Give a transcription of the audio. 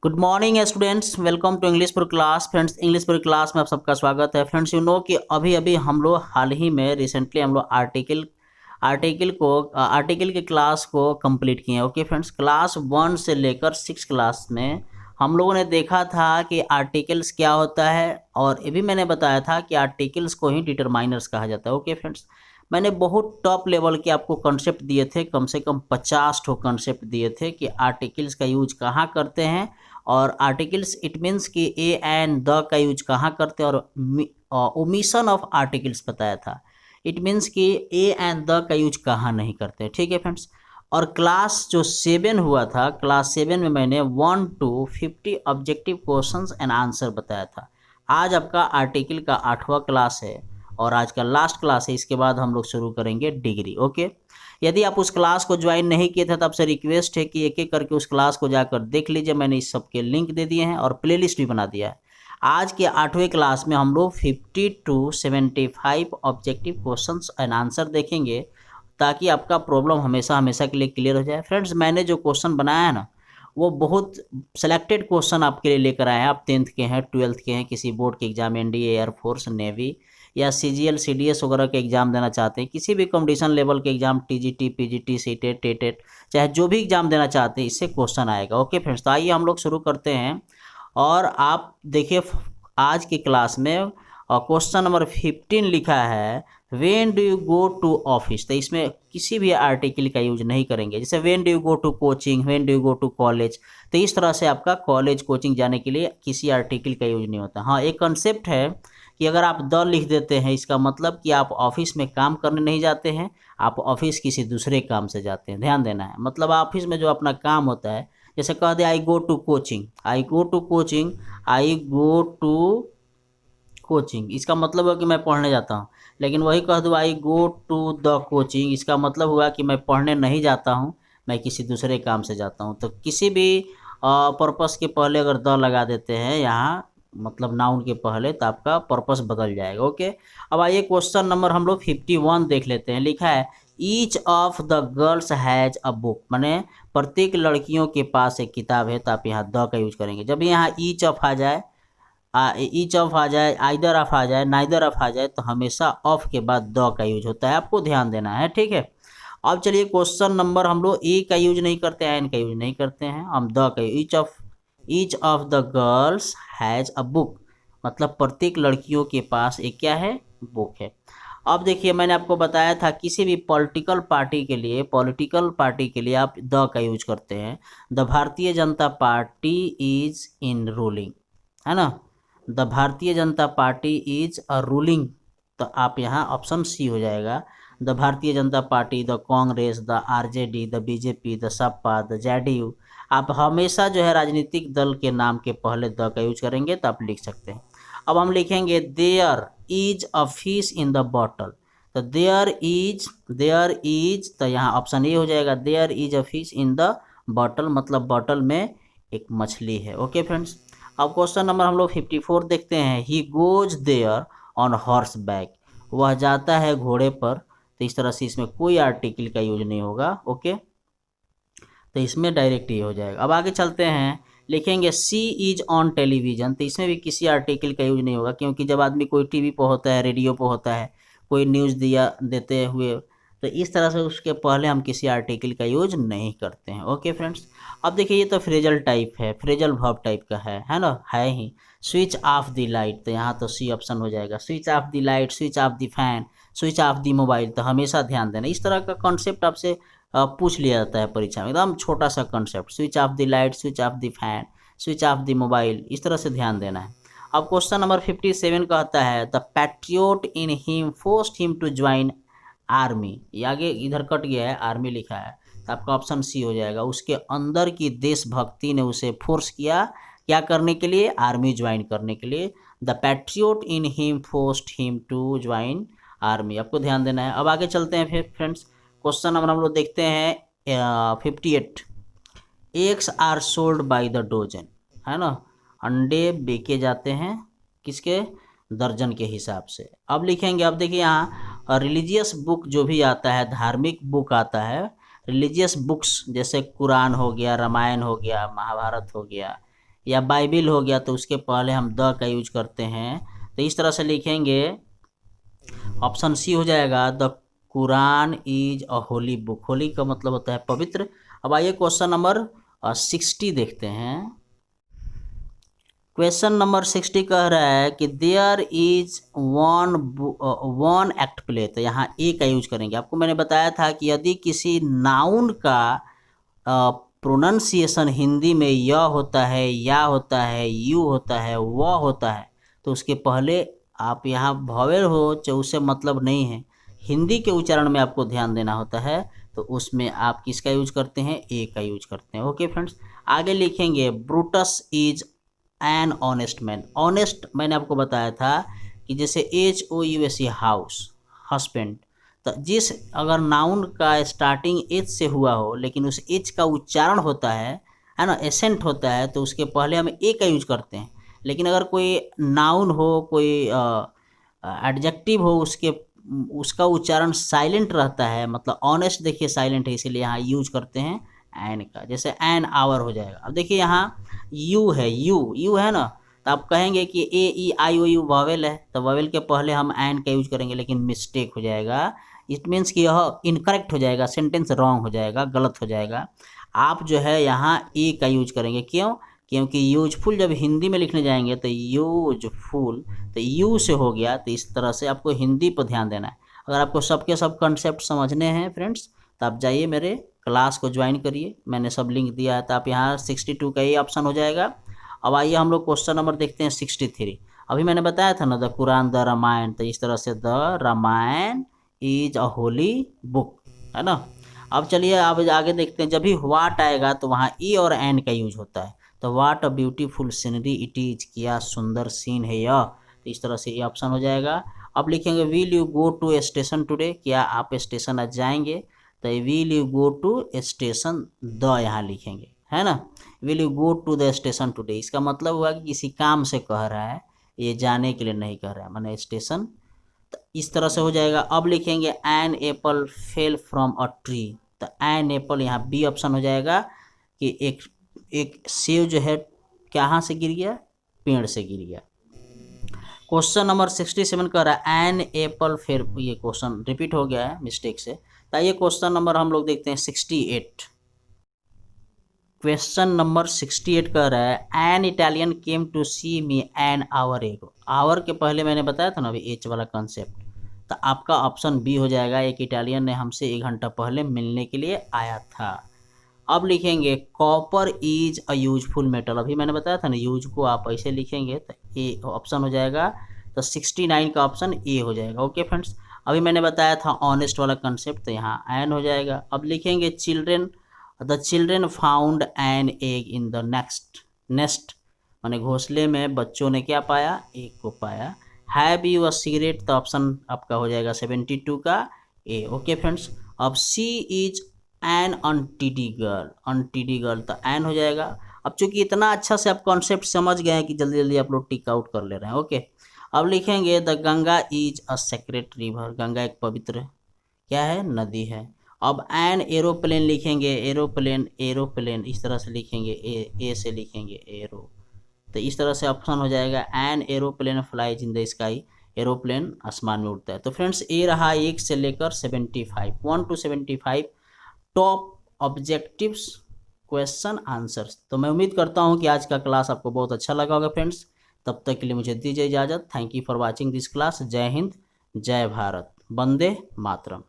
Good morning students, welcome to English for class. Friends, English for class में आप सबका स्वागत है। फ्रेंड्स, यू नो कि अभी अभी हम लोग हाल ही में रिसेंटली हम लोग आर्टिकल के क्लास को कंप्लीट किए हैं। ओके फ्रेंड्स, क्लास 1 से लेकर 6 क्लास में हम लोगों ने देखा था कि आर्टिकल्स क्या होता है, और ये भी मैंने बताया था कि आर्टिकल्स को ही डिटरमाइनर्स कहा जाता है। ओके फ्रेंड्स, मैंने बहुत टॉप लेवल के आपको कॉन्सेप्ट दिए थे, कम से कम 50 ठो कॉन्सेप्ट दिए थे कि आर्टिकल्स का यूज कहाँ करते हैं, और आर्टिकल्स इट मीन्स कि ए एंड द का यूज कहाँ करते हैं, और ओमिशन ऑफ आर्टिकल्स बताया था। इट मीन्स कि ए एंड द का यूज कहाँ नहीं करते। ठीक है फ्रेंड्स, और क्लास जो 7 हुआ था, क्लास 7 में मैंने 1 to 50 objective questions and answer बताया था। आज आपका आर्टिकल का 8वां क्लास है और आज का लास्ट क्लास है। इसके बाद हम लोग शुरू करेंगे डिग्री। ओके, यदि आप उस क्लास को ज्वाइन नहीं किए थे तो आपसे रिक्वेस्ट है कि एक एक करके उस क्लास को जाकर देख लीजिए। मैंने इस सब के लिंक दे दिए हैं और प्लेलिस्ट भी बना दिया है। आज के 8वें क्लास में हम लोग 50 to 75 objective questions and answer देखेंगे, ताकि आपका प्रॉब्लम हमेशा हमेशा के लिए क्लियर हो जाए। फ्रेंड्स, मैंने जो क्वेश्चन बनाया है ना, वो बहुत सेलेक्टेड क्वेश्चन आपके लिए लेकर आए हैं। आप 10th के हैं, 12th के हैं, किसी बोर्ड के एग्जाम, एनडीए, एयरफोर्स, नेवी या सीजीएल सीडीएस वगैरह के एग्जाम देना चाहते हैं, किसी भी कंपटीशन लेवल के एग्जाम, टीजीटी, पीजीटी, सीटेट, टेटेट, चाहे जो भी एग्जाम देना चाहते हैं, इससे क्वेश्चन आएगा। ओके फ्रेंड्स, तो आइए हम लोग शुरू करते हैं। और आप देखिए, आज की क्लास में क्वेश्चन नंबर 15 लिखा है, when do you go to office. तो इसमें किसी भी आर्टिकल का यूज नहीं करेंगे। जैसे when do you go to coaching, when do you go to college, तो इस तरह से आपका कॉलेज कोचिंग जाने के लिए किसी आर्टिकल का यूज नहीं होता। हाँ, एक कंसेप्ट है कि अगर आप द लिख देते हैं, इसका मतलब कि आप ऑफिस में काम करने नहीं जाते हैं, आप ऑफिस किसी दूसरे काम से जाते हैं। ध्यान देना है, मतलब ऑफिस में जो अपना काम होता है, जैसे कह दे I go to coaching, I go to coaching, I go to coaching, इसका मतलब है कि मैं पढ़ने जाता हूँ। लेकिन वही कह दूँ आई गो टू द कोचिंग, इसका मतलब हुआ कि मैं पढ़ने नहीं जाता हूँ, मैं किसी दूसरे काम से जाता हूँ। तो किसी भी पर्पस के पहले अगर द लगा देते हैं यहाँ, मतलब नाउन के पहले, तो आपका पर्पस बदल जाएगा। ओके, अब आइए क्वेश्चन नंबर हम लोग 51 देख लेते हैं। लिखा है, each of the girls has a book, माने प्रत्येक लड़कियों के पास एक किताब है। तो आप यहाँ द का यूज करेंगे। जब यहाँ ईच ऑफ आ जाए, ईच ऑफ आ जाए, आइदर ऑफ आ जाए, नाइदर ऑफ आ जाए, तो हमेशा ऑफ के बाद द का यूज होता है। आपको ध्यान देना है, ठीक है। अब चलिए क्वेश्चन नंबर, हम लोग ए का यूज नहीं करते हैं, एन का यूज नहीं करते हैं, हम द का, each of the girls has a book, मतलब प्रत्येक लड़कियों के पास एक क्या है, बुक है। अब देखिए, मैंने आपको बताया था किसी भी पॉलिटिकल पार्टी के लिए आप द का यूज करते हैं। The Bharatiya Janata party is in ruling, है ना। The Bharatiya Janata party is a ruling, तो आप यहाँ ऑप्शन सी हो जाएगा। The Bharatiya Janata party, the Congress, the RJD, the BJP, the Sapa, the JDU, आप हमेशा जो है राजनीतिक दल के नाम के पहले द का यूज करेंगे, तो आप लिख सकते हैं। अब हम लिखेंगे there is a fish in the bottle, तो देयर इज, तो यहाँ ऑप्शन ए हो जाएगा, there is a fish in the bottle, मतलब बॉटल में एक मछली है। ओके फ्रेंड्स, अब क्वेश्चन नंबर हम लोग 54 देखते हैं। He goes there on horseback, वह जाता है घोड़े पर, तो इस तरह से इसमें कोई आर्टिकल का यूज नहीं होगा। ओके, तो इसमें डायरेक्ट ये हो जाएगा। अब आगे चलते हैं, लिखेंगे सी इज ऑन टेलीविजन, तो इसमें भी किसी आर्टिकल का यूज नहीं होगा, क्योंकि जब आदमी कोई टीवी पर होता है, रेडियो पर होता है, कोई न्यूज़ दिया देते हुए, तो इस तरह से उसके पहले हम किसी आर्टिकल का यूज नहीं करते हैं। ओके फ्रेंड्स, अब देखिए, ये तो फ्रेजल टाइप है, फ्रेजल वर्ब टाइप का है ना, है ही। स्विच ऑफ द लाइट, तो यहाँ तो सी ऑप्शन हो जाएगा। Switch off the light, switch off the fan, switch off the mobile, तो हमेशा ध्यान देना, इस तरह का कॉन्सेप्ट आपसे पूछ लिया जाता है परीक्षा में, एकदम छोटा सा concept. Switch off the light, switch off the fan, switch off the mobile, इस तरह से ध्यान देना है। अब क्वेश्चन नंबर 57 कहता है, the patriot in him forced him to join army, ये आगे इधर कट गया है, आर्मी लिखा है, तो आपका ऑप्शन सी हो जाएगा। उसके अंदर की देशभक्ति ने उसे फोर्स किया क्या करने के लिए, आर्मी ज्वाइन करने के लिए। The patriot in him forced him to join army, आपको ध्यान देना है। अब आगे चलते हैं फिर फ्रेंड्स, क्वेश्चन नंबर हम लोग देखते हैं 58। Eggs are sold by the dozen, है ना, अंडे बेचे जाते हैं किसके, दर्जन के हिसाब से। अब लिखेंगे, अब देखिए यहाँ रिलीजियस बुक जो भी आता है, धार्मिक बुक आता है, रिलीजियस बुक्स जैसे कुरान हो गया, रामायण हो गया, महाभारत हो गया, या बाइबिल हो गया तो उसके पहले हम द का यूज करते हैं। तो इस तरह से लिखेंगे, ऑप्शन सी हो जाएगा, the Quran is a holy book. Holi का मतलब होता है पवित्र। अब आइए क्वेश्चन नंबर 60 देखते हैं। क्वेश्चन नंबर 60 कह रहा है कि there is one act play. तो यहाँ ए का यूज करेंगे। आपको मैंने बताया था कि यदि किसी नाउन का प्रोनाउंसिएशन हिंदी में य होता है, या होता है, यू होता है, व होता है, तो उसके पहले आप यहाँ भवेल हो चाहे उससे मतलब नहीं है, हिंदी के उच्चारण में आपको ध्यान देना होता है। तो उसमें आप किसका यूज करते हैं, ए का यूज करते हैं। ओके फ्रेंड्स, आगे लिखेंगे Brutus is an honest man. Honest मैंने आपको बताया था कि जैसे HOUSE हाउस, हस्बैंड, तो जिस अगर नाउन का स्टार्टिंग एच से हुआ हो लेकिन उस एच का उच्चारण होता है ना, एसेंट होता है, तो उसके पहले हम ए का यूज करते हैं। लेकिन अगर कोई नाउन हो, कोई एडजेक्टिव हो, उसका उच्चारण साइलेंट रहता है, मतलब ऑनेस्ट देखिए साइलेंट है, इसीलिए यहाँ यूज करते हैं एन का। जैसे एन आवर हो जाएगा। अब देखिए यहाँ यू है, यू है ना, तो आप कहेंगे कि AEIOU वावेल है, तो वावेल के पहले हम एन का यूज करेंगे, लेकिन मिस्टेक हो जाएगा। इट मीन्स कि यह इनकरेक्ट हो जाएगा, सेंटेंस रॉन्ग हो जाएगा, गलत हो जाएगा। आप जो है यहाँ ए का यूज करेंगे। क्यों? क्योंकि यूजफुल जब हिंदी में लिखने जाएंगे तो यूजफुल, तो यू से हो गया, तो इस तरह से आपको हिंदी पर ध्यान देना है। अगर आपको सबके सब कंसेप्ट समझने हैं फ्रेंड्स, तो आप जाइए मेरे क्लास को ज्वाइन करिए, मैंने सब लिंक दिया है। तो आप यहाँ 62 का ही ऑप्शन हो जाएगा। अब आइए हम लोग क्वेश्चन नंबर देखते हैं 63। अभी मैंने बताया था ना, द कुरान, द रामायण, तो इस तरह से the Ramayana is a holy book, है ना। अब चलिए अब आगे देखते हैं। जब भी व्हाट आएगा तो वहाँ ई और एन का यूज होता है। तो what a beautiful scenery it is, क्या सुंदर सीन है यह, तो इस तरह से ये ऑप्शन हो जाएगा। अब लिखेंगे will you go to station today, क्या आप स्टेशन आज जाएंगे, तो will you go to station, the यहाँ लिखेंगे, है ना। Will you go to the station today, इसका मतलब हुआ कि किसी काम से कह रहा है, ये जाने के लिए नहीं कह रहा है, माने स्टेशन। तो इस तरह से हो जाएगा। अब लिखेंगे an apple fell from a tree, तो एन एप्पल यहाँ बी ऑप्शन हो जाएगा कि एक सेब जो है कहाँ से गिर गया, पेड़ से गिर गया। क्वेश्चन नंबर 67 कह रहा है एन एप्पल फेल, ये क्वेश्चन रिपीट हो गया है मिस्टेक से। तो ये क्वेश्चन नंबर हम लोग देखते हैं 68। क्वेश्चन नंबर 68 कह रहा है an Italian came to see me an hour ago. Hour के पहले मैंने बताया था ना अभी एच वाला कंसेप्ट, तो आपका ऑप्शन बी हो जाएगा, एक इटालियन ने हमसे 1 घंटा पहले मिलने के लिए आया था। अब लिखेंगे copper is a useful metal. अभी मैंने बताया था ना, यूज को आप ऐसे लिखेंगे तो ए ऑप्शन हो जाएगा। तो 69 का ऑप्शन ए हो जाएगा। ओके फ्रेंड्स, अभी मैंने बताया था ऑनेस्ट वाला कंसेप्ट, तो यहाँ एन हो जाएगा। अब लिखेंगे children, the children found an egg in the nest, माने घोंसले में बच्चों ने क्या पाया, एग को पाया। हैव यू अ सिगरेट, तो ऑप्शन आपका हो जाएगा 72 का ए। ओके फ्रेंड्स, अब सी इज एन अनटीडी गर्ल, अनटीडी गर्ल, तो एन हो जाएगा। अब चूंकि इतना अच्छा से आप कॉन्सेप्ट समझ गए हैं कि जल्दी जल्दी आप लोग टिक आउट कर ले रहे हैं। ओके, अब लिखेंगे the Ganga is a sacred river, Ganga एक पवित्र क्या है, नदी है। अब एन एरोप्लेन लिखेंगे, एरोप्लेन, एरोप्लेन इस तरह से लिखेंगे, ए से लिखेंगे एरो, तो इस तरह से ऑप्शन हो जाएगा an aeroplane flies in the sky, aeroplane आसमान में उड़ता है। तो फ्रेंड्स ये रहा 1 से लेकर 75, 1 to 75 top objectives question answers. तो मैं उम्मीद करता हूं कि आज का क्लास आपको बहुत अच्छा लगा होगा फ्रेंड्स। तब तक के लिए मुझे दीजिए इजाज़त। Thank you for watching this class. जय हिंद, जय भारत, वंदे मातरम।